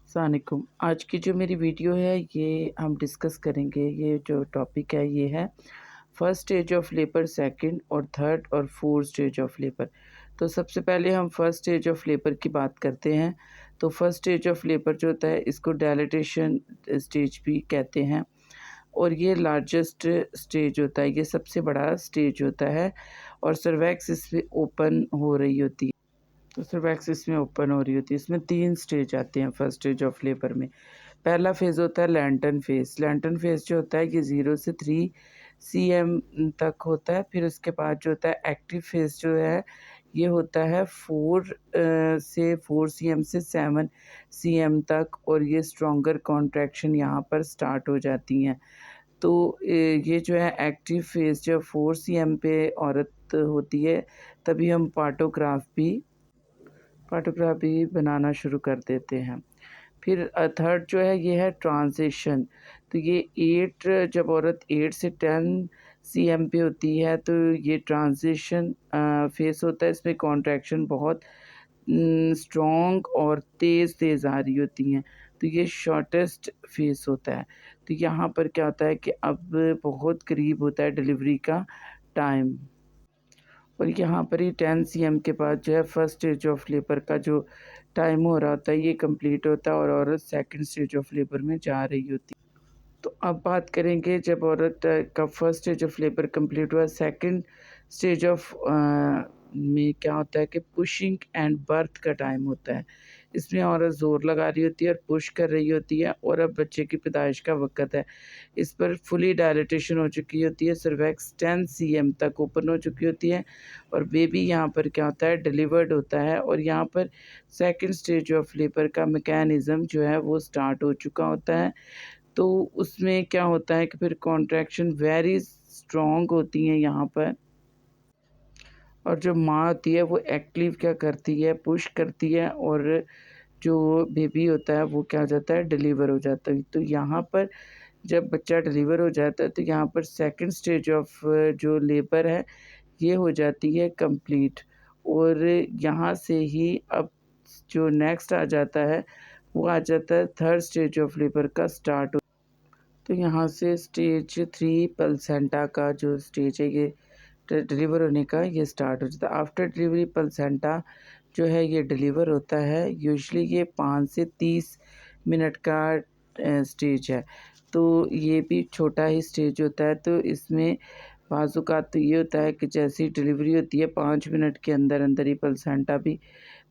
अस्सलामुअलैकुम। आज की जो मेरी वीडियो है ये हम डिस्कस करेंगे, ये जो टॉपिक है ये है first stage of labour, second और थर्ड और फोर्थ स्टेज ऑफ लेबर। तो सबसे पहले हम फर्स्ट स्टेज ऑफ लेबर की बात करते हैं। तो फर्स्ट स्टेज ऑफ लेबर जो होता है इसको डायलिटेशन स्टेज भी कहते हैं और ये लार्जेस्ट स्टेज होता है, ये सबसे बड़ा स्टेज होता है और सर्वैक्स इसमें ओपन हो रही होती है। तो सर्वैक्स इसमें ओपन हो रही होती है। इसमें 3 स्टेज आते हैं फर्स्ट स्टेज ऑफ लेबर में। पहला फ़ेज़ होता है लैंटर्न फ़ेज़। लैंटर्न फ़ेज़ जो होता है ये 0 से 3 सीएम तक होता है। फिर उसके बाद जो होता है एक्टिव फ़ेज़ जो है ये होता है 4 सीएम से 7 सीएम तक और ये स्ट्रॉन्गर कॉन्ट्रैक्शन यहाँ पर स्टार्ट हो जाती हैं। तो ये जो है एक्टिव फ़ेज़ जब 4 सीएम पे औरत होती है तभी हम पार्टोग्राफी बनाना शुरू कर देते हैं। फिर थर्ड जो है ये है ट्रांज़िशन। तो ये 8 जब औरत 8 से 10 सीएम पे होती है तो ये ट्रांज़िशन फ़ेज़ होता है। इसमें कॉन्ट्रैक्शन बहुत स्ट्रॉन्ग और तेज़-तेज़ आ रही होती हैं। तो ये शॉर्टेस्ट फ़ेज़ होता है। तो यहाँ पर क्या होता है कि अब बहुत करीब होता है डिलीवरी का टाइम। और यहाँ पर ही 10 सीएम के बाद जो है फर्स्ट स्टेज ऑफ लेबर का जो टाइम हो रहा होता है ये कंप्लीट होता है और औरत सेकंड स्टेज ऑफ लेबर में जा रही होती है। तो अब बात करेंगे जब औरत का first stage of labour complete हुआ, सेकंड स्टेज ऑफ में क्या होता है कि पुशिंग एंड बर्थ का टाइम होता है। इसमें औरत ज़ोर लगा रही होती है और पुश कर रही होती है और अब बच्चे की पैदाइश का वक़्त है। इस पर फुली डायलेटेशन हो चुकी होती है, सर्वैक्स 10 सीएम तक ओपन हो चुकी होती है और बेबी यहाँ पर क्या होता है डिलीवर्ड होता है और यहाँ पर सेकंड स्टेज ऑफ लेबर का मैकेनिज़्म जो है वो स्टार्ट हो चुका होता है। तो उसमें क्या होता है कि फिर कॉन्ट्रैक्शन वेरी स्ट्रॉन्ग होती हैं यहाँ पर और जो माँ होती है वो एक्टिव क्या करती है, पुश करती है और जो बेबी होता है वो क्या हो जाता है डिलीवर हो जाता है। तो यहाँ पर जब बच्चा डिलीवर हो जाता है तो यहाँ पर सेकंड स्टेज ऑफ जो लेबर है ये हो जाती है कंप्लीट और यहाँ से ही अब जो नेक्स्ट आ जाता है वो आ जाता है थर्ड स्टेज ऑफ लेबर का स्टार्ट। तो यहाँ से स्टेज 3 प्लेसेंटा का जो स्टेज है ये डिलीवर होने का ये स्टार्ट हो जाता है। आफ्टर डिलीवरी प्लेसेंटा जो है ये डिलीवर होता है। यूजुअली ये 5 से 30 मिनट का स्टेज है। तो ये भी छोटा ही स्टेज होता है। तो इसमें बाज़-औक़ात तो ये होता है कि जैसे ही डिलीवरी होती है 5 मिनट के अंदर-अंदर ही प्लेसेंटा भी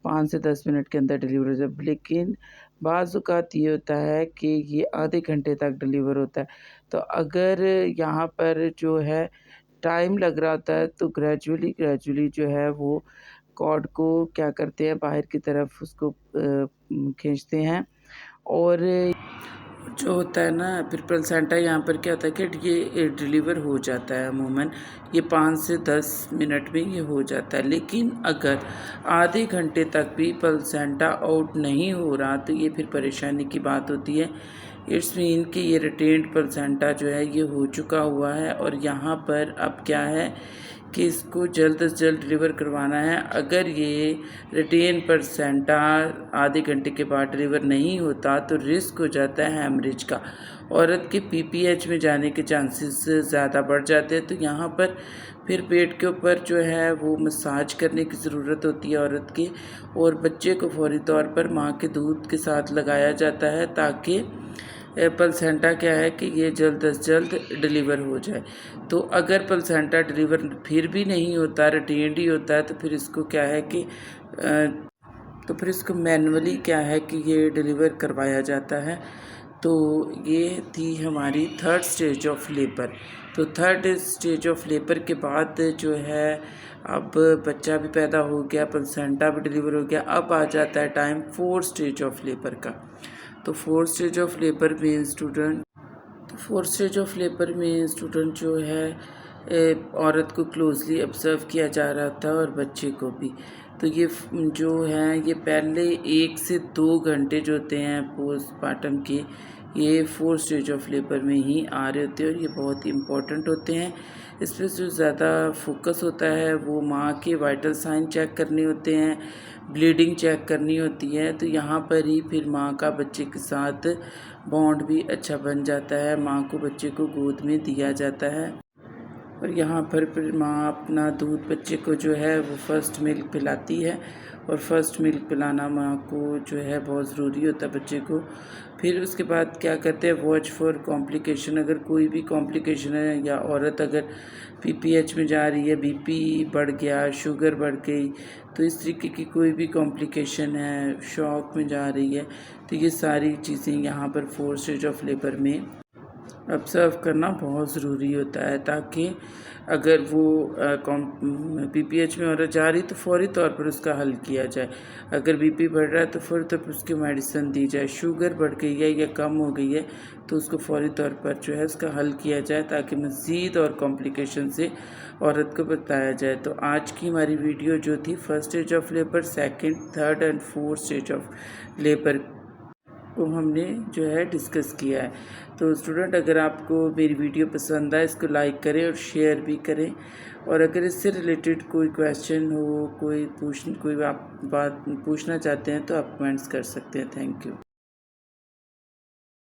5 से 10 मिनट के अंदर डिलीवर हो जाए। लेकिन बाज़-औक़ात ये होता है कि ये आधे घंटे तक डिलीवर होता है। तो अगर यहाँ पर जो है टाइम लग रहा होता है तो ग्रेजुअली जो है वो कॉर्ड को क्या करते हैं बाहर की तरफ उसको खींचते हैं और जो होता है ना फिर प्लेसेंटा यहाँ पर क्या होता है कि ये डिलीवर हो जाता है अमूमन ये 5 से 10 मिनट में ये हो जाता है। लेकिन अगर आधे घंटे तक भी प्लेसेंटा आउट नहीं हो रहा तो ये फिर परेशानी की बात होती है। इट्स मीन कि ये रिटेन्ड प्लेसेंटा जो है ये हो चुका हुआ है और यहाँ पर अब क्या है कि इसको जल्द से जल्द डिलीवर करवाना है। अगर ये रिटेन प्लेसेंटा आधे घंटे के बाद डिलीवर नहीं होता तो रिस्क हो जाता है हैमरेज का। औरत के पीपीएच में जाने के चांसेस ज़्यादा बढ़ जाते हैं। तो यहाँ पर फिर पेट के ऊपर जो है वो मसाज करने की ज़रूरत होती है औरत की और बच्चे को फौरी तौर पर माँ के दूध के साथ लगाया जाता है ताकि प्लेसेंटा क्या है कि ये जल्द से जल्द डिलीवर हो जाए। तो अगर प्लेसेंटा डिलीवर फिर भी नहीं होता, रिटेन्ड ही होता है तो फिर इसको क्या है कि तो फिर इसको मैनुअली क्या है कि ये डिलीवर करवाया जाता है। तो ये थी हमारी थर्ड स्टेज ऑफ लेबर। तो थर्ड स्टेज ऑफ लेबर के बाद जो है अब बच्चा भी पैदा हो गया, प्लेसेंटा भी डिलीवर हो गया। अब आ जाता है time fourth stage of labour का। तो फोर्थ स्टेज ऑफ लेबर में स्टूडेंट जो है औरत को क्लोजली ऑब्ज़र्व किया जा रहा था और बच्चे को भी। तो ये जो है ये पहले 1 से 2 घंटे जो होते हैं पोस्टमार्टम के ये फोर्थ स्टेज ऑफ लेबर में ही आ रहे होते हैं और ये बहुत ही इम्पोर्टेंट होते हैं। इस पर जो ज़्यादा फोकस होता है वो माँ के वाइटल साइन चेक करने होते हैं, ब्लीडिंग चेक करनी होती है, तो यहाँ पर ही फिर माँ का बच्चे के साथ बॉन्ड भी अच्छा बन जाता है, माँ को बच्चे को गोद में दिया जाता है। और यहाँ पर फिर माँ अपना दूध बच्चे को जो है वो फर्स्ट मिल्क पिलाती है, और फर्स्ट मिल्क पिलाना माँ को जो है बहुत ज़रूरी होता है बच्चे को। फिर उसके बाद क्या करते हैं, वॉच फॉर कॉम्प्लिकेशन। अगर कोई भी कॉम्प्लिकेशन है या औरत अगर पीपीएच में जा रही है, बीपी बढ़ गया, शुगर बढ़ गई, तो इस तरीके की कोई भी कॉम्प्लिकेशन है, शॉक में जा रही है, तो ये सारी चीज़ें यहाँ पर 4 स्टेज ऑफ लेबर में ऑब्ज़र्व करना बहुत ज़रूरी होता है, ताकि अगर वो पीपीएच में औरत जा रही तो फौरी तौर पर उसका हल किया जाए। अगर बीपी बढ़ रहा है तो फौरी तौर पर उसकी मेडिसिन दी जाए। शुगर बढ़ गई है या कम हो गई है तो उसको फौरी तौर पर जो है उसका हल किया जाए, ताकि मज़ीद और कॉम्प्लिकेशन से औरत को बताया जाए। तो आज की हमारी वीडियो जो थी first stage of labour, second, third and fourth stage of labour को हमने जो है डिस्कस किया है। तो स्टूडेंट, अगर आपको मेरी वीडियो पसंद आए इसको लाइक करें और शेयर भी करें, और अगर इससे रिलेटेड कोई क्वेश्चन हो, कोई आप बात पूछना चाहते हैं तो आप कमेंट्स कर सकते हैं। Thank you.